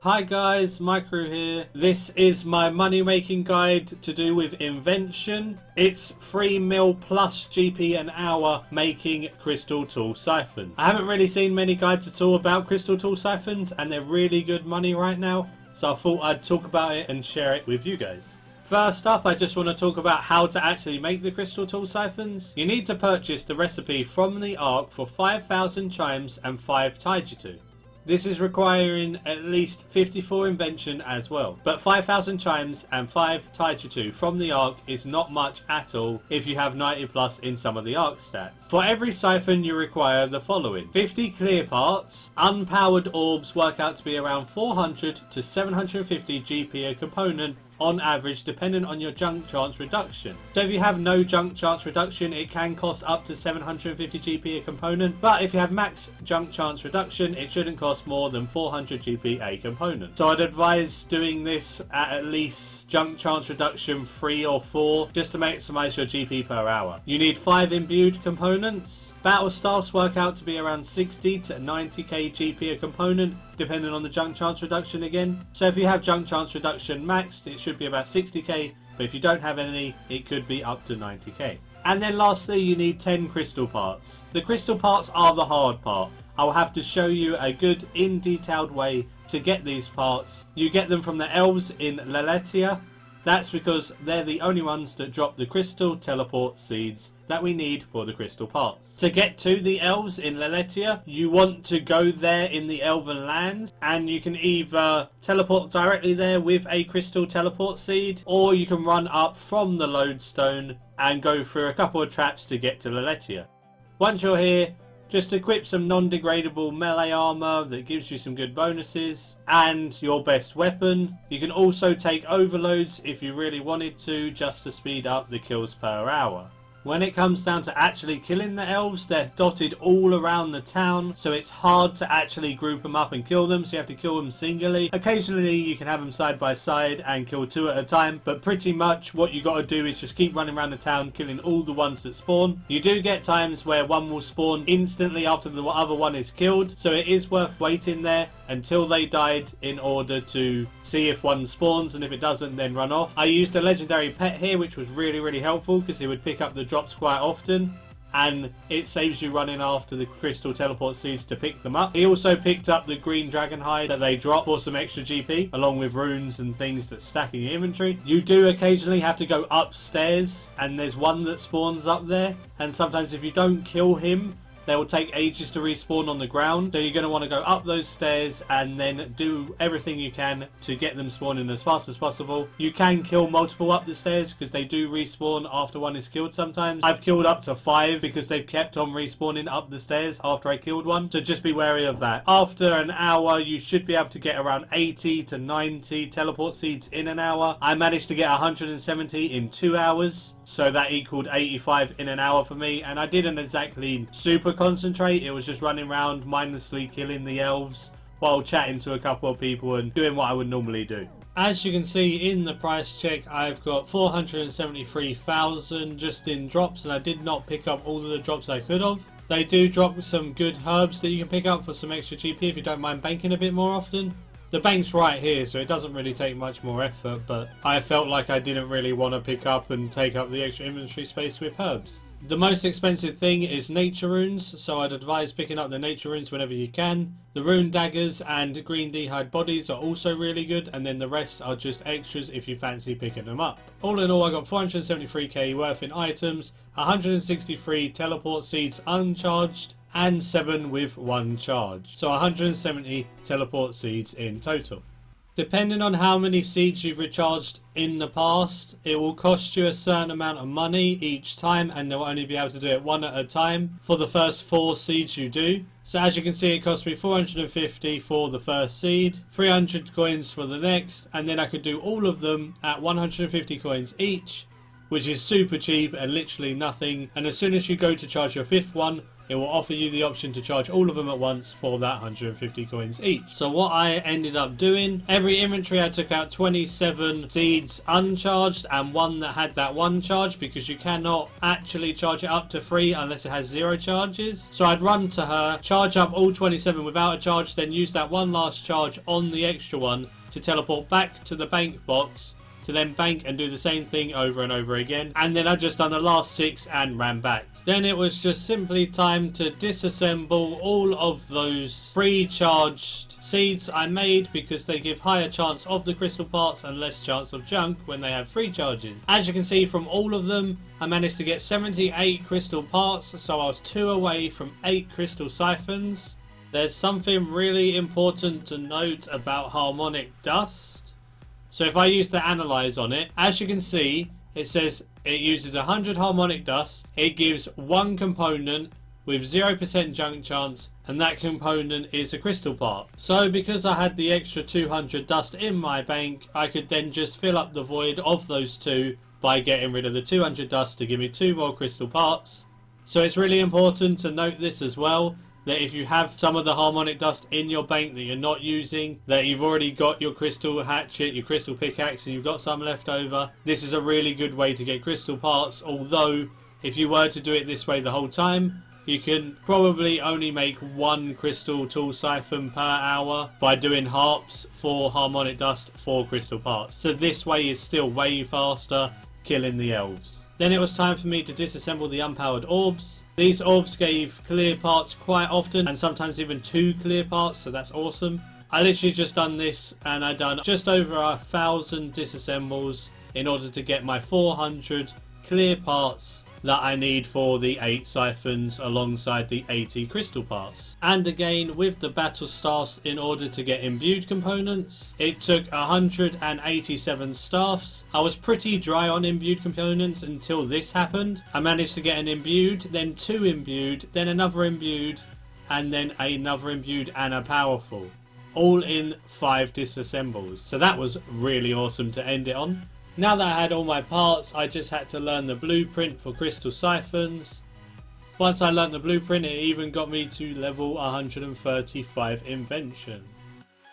Hi guys, Maikeru here. This is my money making guide to do with Invention. It's 3 mil plus GP an hour making crystal tool siphon. I haven't really seen many guides at all about crystal tool siphons and they're really good money right now. So I thought I'd talk about it and share it with you guys. First up, I just want to talk about how to actually make the crystal tool siphons. You need to purchase the recipe from the Ark for 5,000 chimes and 5 taijutsu. This is requiring at least 54 invention as well. But 5,000 chimes and 5 taijutsu from the Ark is not much at all if you have 90 plus in some of the Ark stats. For every siphon you require the following: 50 clear parts, unpowered orbs work out to be around 400 to 750 GP a component on average, depending on your junk chance reduction. So if you have no junk chance reduction, it can cost up to 750 GP a component, but if you have max junk chance reduction, it shouldn't cost more than 400 GP a component. So I'd advise doing this at least junk chance reduction 3 or 4, just to maximize your GP per hour. You need 5 imbued components. Battle staffs work out to be around 60 to 90k GP a component, depending on the junk chance reduction again. So if you have junk chance reduction maxed, it should be about 60k, but if you don't have any, it could be up to 90k. And then lastly, you need 10 crystal parts. The crystal parts are the hard part. I'll have to show you a good in-detailed way to get these parts. You get them from the elves in Leletia. That's because they're the only ones that drop the crystal teleport seeds that we need for the crystal parts. To get to the elves in Leletia, you want to go there in the elven lands, and you can either teleport directly there with a crystal teleport seed, or you can run up from the lodestone and go through a couple of traps to get to Leletia. Once you're here, just equip some non-degradable melee armor that gives you some good bonuses and your best weapon. You can also take overloads if you really wanted to, just to speed up the kills per hour. When it comes down to actually killing the elves, they're dotted all around the town, so it's hard to actually group them up and kill them, so you have to kill them singly. Occasionally you can have them side by side and kill 2 at a time, but pretty much what you got to do is just keep running around the town killing all the ones that spawn. You do get times where one will spawn instantly after the other one is killed, so it is worth waiting there until they died in order to see if one spawns, and if it doesn't, then run off. I used a legendary pet here, which was really helpful because he would pick up the drops quite often, and it saves you running after the crystal teleport seeds to pick them up. He also picked up the green dragon hide that they drop for some extra GP, along with runes and things that stack in your inventory. You do occasionally have to go upstairs, and there's one that spawns up there, and sometimes if you don't kill him, they will take ages to respawn on the ground, so you're going to want to go up those stairs and then do everything you can to get them spawning as fast as possible. You can kill multiple up the stairs because they do respawn after one is killed sometimes. I've killed up to 5 because they've kept on respawning up the stairs after I killed one, so just be wary of that. After an hour, you should be able to get around 80 to 90 teleport seeds in an hour. I managed to get 170 in 2 hours, so that equaled 85 in an hour for me, and I didn't exactly super concentrate. It was just running around mindlessly killing the elves while chatting to a couple of people and doing what I would normally do. As you can see in the price check, I've got 473,000 just in drops, and I did not pick up all of the drops I could have. They do drop some good herbs that you can pick up for some extra GP if you don't mind banking a bit more often. The bank's right here, so it doesn't really take much more effort, but I felt like I didn't really want to pick up and take up the extra inventory space with herbs. The most expensive thing is nature runes, so I'd advise picking up the nature runes whenever you can. The rune daggers and green d'hide bodies are also really good, and then the rest are just extras if you fancy picking them up. All in all, I got 473k worth in items, 163 teleport seeds uncharged, and 7 with 1 charge. So 170 teleport seeds in total. Depending on how many seeds you've recharged in the past, it will cost you a certain amount of money each time, and you'll only be able to do it 1 at a time for the first 4 seeds you do. So as you can see, it cost me 450 for the first seed, 300 coins for the next, and then I could do all of them at 150 coins each, which is super cheap and literally nothing. And as soon as you go to charge your 5th one, it will offer you the option to charge all of them at once for that 150 coins each. So what I ended up doing, every inventory I took out 27 seeds uncharged and one that had that one charge, because you cannot actually charge it up to 3 unless it has 0 charges. So I'd run to her, charge up all 27 without a charge, then use that one last charge on the extra one to teleport back to the bank box, to then bank and do the same thing over and over again. And then I just done the last 6 and ran back. Then it was just simply time to disassemble all of those pre-charged seeds I made, because they give higher chance of the crystal parts and less chance of junk when they have free charges. As you can see from all of them, I managed to get 78 crystal parts, so I was 2 away from 8 crystal siphons. There's something really important to note about harmonic dust. So if I use the analyze on it, as you can see, it says it uses 100 harmonic dust. It gives one component with 0% junk chance, and that component is a crystal part. So because I had the extra 200 dust in my bank, I could then just fill up the void of those 2 by getting rid of the 200 dust to give me 2 more crystal parts. So it's really important to note this as well, that if you have some of the harmonic dust in your bank that you're not using, that you've already got your crystal hatchet, your crystal pickaxe, and you've got some left over, this is a really good way to get crystal parts. Although if you were to do it this way the whole time, you can probably only make 1 crystal tool siphon per hour by doing harps for harmonic dust for crystal parts. So this way is still way faster killing the elves. Then it was time for me to disassemble the unpowered orbs. These orbs gave clear parts quite often, and sometimes even 2 clear parts, so that's awesome. I literally just done this, and I done just over 1,000 disassembles in order to get my 400 clear parts that I need for the 8 siphons alongside the 80 crystal parts. And again with the battle staffs, in order to get imbued components, it took 187 staffs. I was pretty dry on imbued components until this happened. I managed to get an imbued, then 2 imbued, then another imbued, and then another imbued and a powerful, all in 5 disassembles. So that was really awesome to end it on. Now that I had all my parts, I just had to learn the blueprint for crystal siphons. Once I learned the blueprint, it even got me to level 135 invention.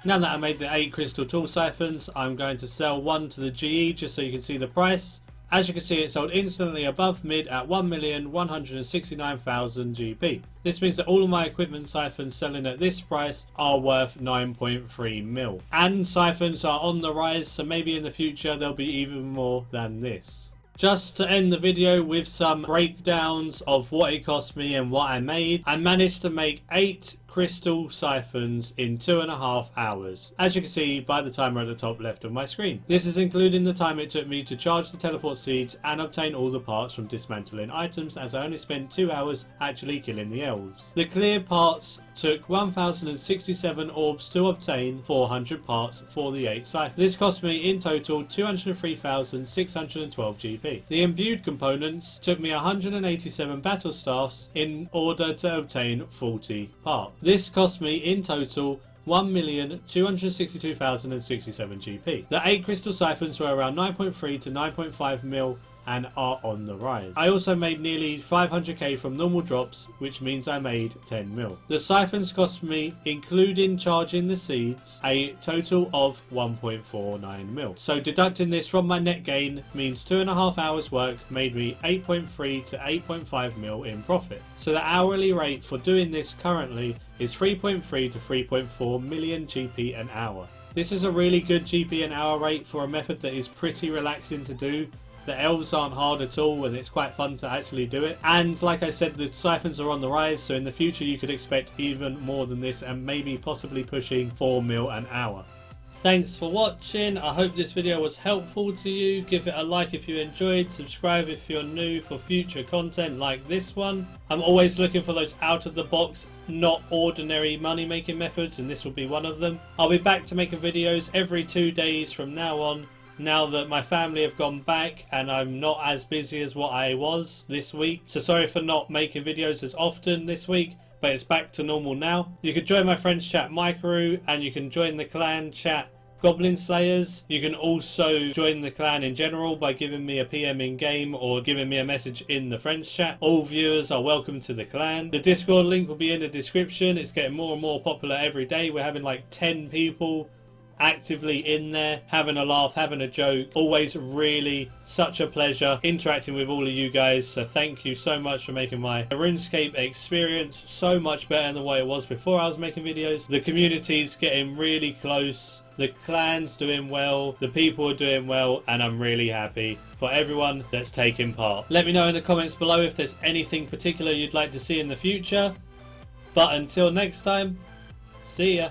Now that I made the 8 crystal tool siphons, I'm going to sell one to the GE just so you can see the price. As you can see, it sold instantly above mid at 1,169,000 GP. This means that all of my equipment siphons selling at this price are worth 9.3 mil. And siphons are on the rise, so maybe in the future there'll be even more than this. Just to end the video with some breakdowns of what it cost me and what I made, I managed to make 8 crystal siphons in 2.5 hours, as you can see by the timer at the top left of my screen. This is including the time it took me to charge the teleport seeds and obtain all the parts from dismantling items, as I only spent 2 hours actually killing the elves. The clear parts took 1067 orbs to obtain 400 parts for the 8 siphons. This cost me in total 203,612 GP. The imbued components took me 187 battle staffs in order to obtain 40 parts. This cost me in total 1,262,067 GP. The 8 crystal siphons were around 9.3 to 9.5 mil and are on the rise. I also made nearly 500k from normal drops, which means I made 10 mil. The siphons cost me, including charging the seeds, a total of 1.49 mil. So deducting this from my net gain means 2.5 hours work made me 8.3 to 8.5 mil in profit. So the hourly rate for doing this currently is 3.3 to 3.4 million GP an hour. This is a really good GP an hour rate for a method that is pretty relaxing to do. The elves aren't hard at all, and it's quite fun to actually do it. And like I said, the siphons are on the rise, so in the future you could expect even more than this, and maybe possibly pushing 4 mil an hour. Thanks for watching. I hope this video was helpful to you. Give it a like if you enjoyed, subscribe if you're new for future content like this one. I'm always looking for those out of the box, not ordinary money making methods, and this will be one of them. I'll be back to making videos every 2 days from now on, now that my family have gone back and I'm not as busy as what I was this week. So sorry for not making videos as often this week, but it's back to normal now. You can join my friends chat Maikeru, and you can join the clan chat Goblin Slayers. You can also join the clan in general by giving me a PM in game or giving me a message in the friends chat. All viewers are welcome to the clan. The Discord link will be in the description. It's getting more and more popular every day. We're having like 10 people actively in there, having a laugh, having a joke. Always really such a pleasure interacting with all of you guys, so thank you so much for making my RuneScape experience so much better than what it was before I was making videos. The community's getting really close, the clan's doing well, the people are doing well, and I'm really happy for everyone that's taking part. Let me know in the comments below if there's anything particular you'd like to see in the future, but until next time, see ya.